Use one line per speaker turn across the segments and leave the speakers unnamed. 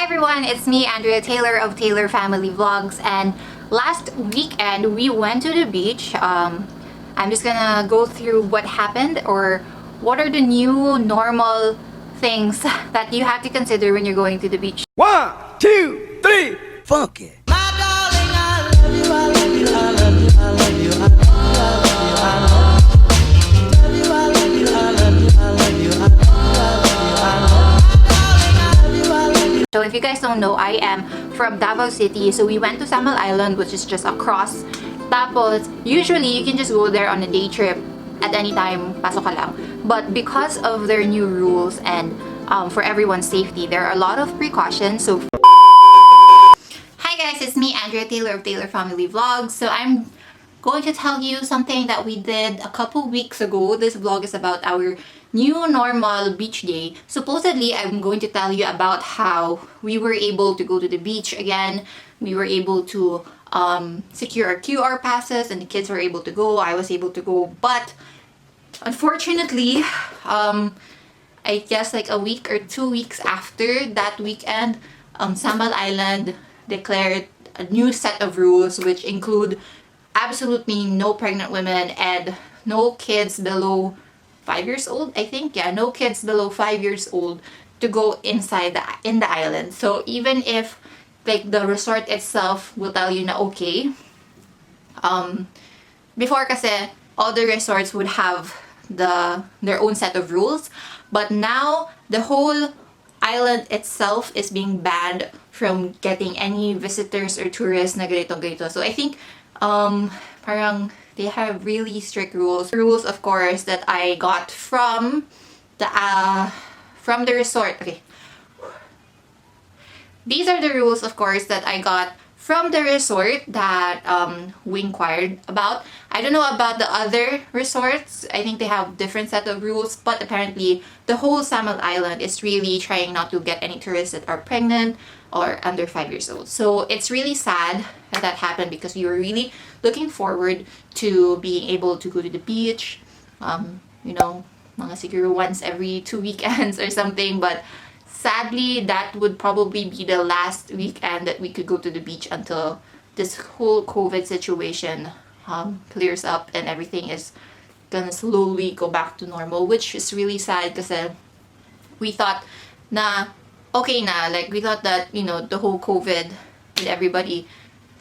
everyone, it's me, Andrea Taylor of Taylor Family Vlogs, and last weekend we went to the beach. I'm just gonna go through what happened, or what are the new normal things that you have to consider when you're going to the beach.
1, 2, 3, funk it.
So if you guys don't know, I am from Davao City, so we went to Samal Island, which is just across. Tapos, usually you can just go there on a day trip at any time, pasok ka lang. But because of their new rules and for everyone's safety, there are a lot of precautions. So hi guys, it's me, Andrea Taylor of Taylor Family Vlogs. So I'm going to tell you something that we did a couple weeks ago. This vlog is about our new normal beach day. Supposedly, I'm going to tell you about how we were able to go to the beach again. We were able to secure our QR passes and the kids were able to go. I was able to go, but unfortunately, I guess like a week or 2 weeks after that weekend, Samal Island declared a new set of rules, which include absolutely no pregnant women and no kids below 5 years old, I think. Yeah, no kids below 5 years old to go inside in the island. So even if like the resort itself will tell you na okay, before kasi all the resorts would have their own set of rules, but now the whole island itself is being banned from getting any visitors or tourists na ganito. So I think parang they have really strict rules. Rules, of course, that I got from the resort. Okay. These are the rules, of course, that I got from the resort that we inquired about. I don't know about the other resorts. I think they have different set of rules, but apparently the whole Samal Island is really trying not to get any tourists that are pregnant or under 5 years old. So it's really sad that that happened because we were really looking forward to being able to go to the beach, you know, mga siguro once every 2 weekends or something. But sadly, that would probably be the last weekend that we could go to the beach until this whole COVID situation clears up and everything is gonna slowly go back to normal, which is really sad because we thought na okay na, like we thought that, you know, the whole COVID with everybody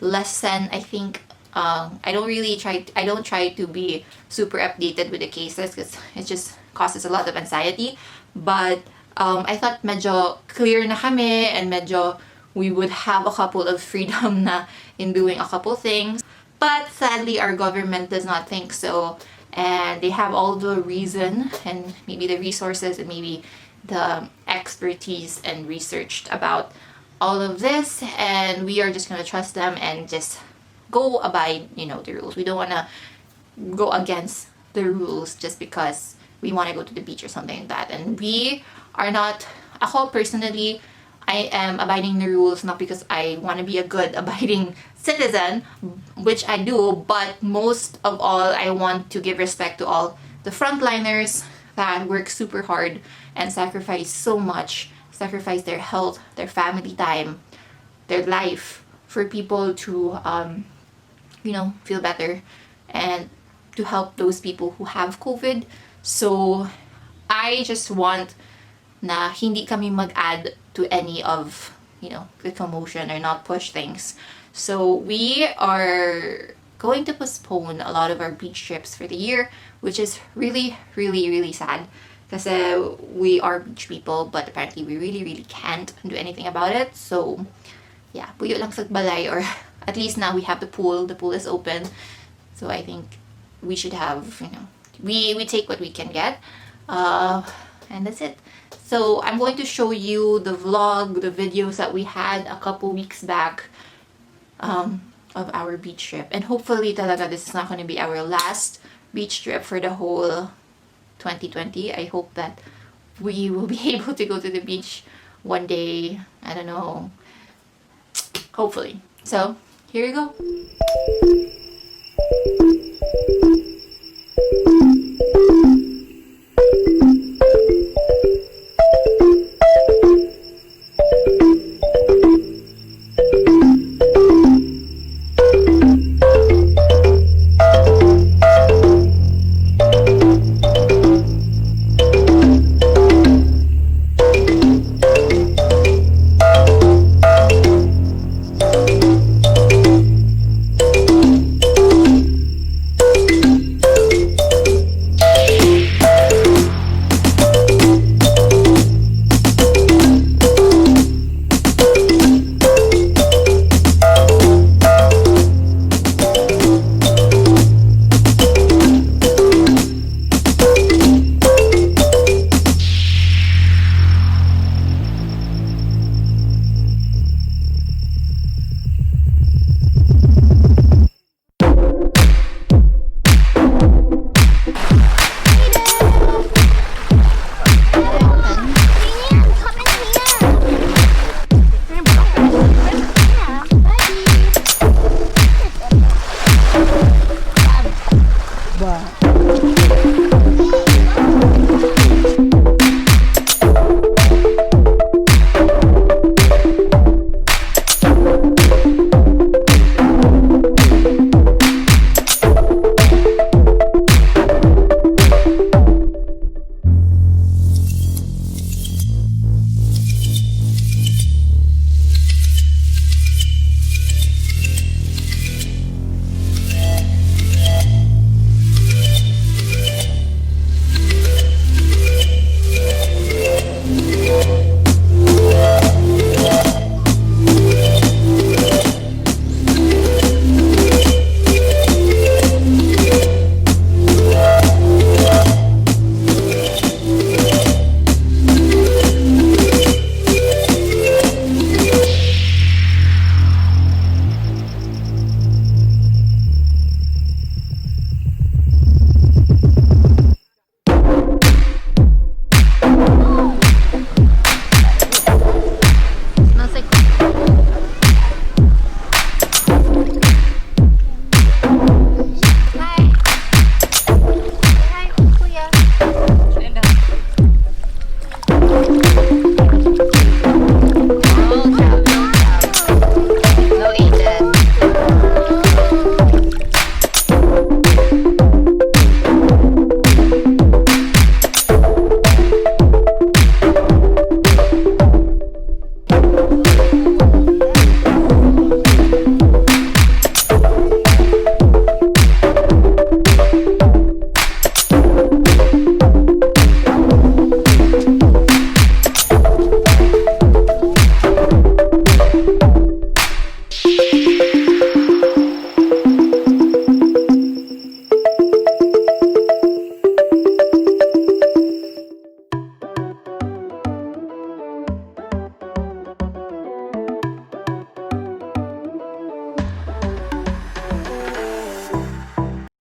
lessen. I think I don't try to be super updated with the cases because it just causes a lot of anxiety, but I thought medyo clear na kami and medyo we would have a couple of freedom na in doing a couple things. But sadly, our government does not think so, and they have all the reason and maybe the resources and maybe the expertise and research about all of this, and we are just gonna trust them and just go abide, you know, the rules. We don't wanna go against the rules just because we want to go to the beach or something like that. And we are not, ako personally, I am abiding the rules not because I want to be a good abiding citizen, which I do, but most of all, I want to give respect to all the frontliners that work super hard and sacrifice so much, sacrifice their health, their family time, their life for people to, you know, feel better and to help those people who have COVID. So I just want na hindi kami mag-add to any of, you know, the commotion or not push things. So we are going to postpone a lot of our beach trips for the year, which is really, really, really sad. Kasi we are beach people, but apparently we really, really can't do anything about it. So yeah, puyo lang sa balay, or at least now we have the pool. The pool is open. So I think we should have, you know, we take what we can get. And that's it. So I'm going to show you the vlog, the videos that we had a couple weeks back of our beach trip. And hopefully talaga this is not going to be our last beach trip for the whole 2020. I hope that we will be able to go to the beach one day. I don't know. Hopefully. So here you go.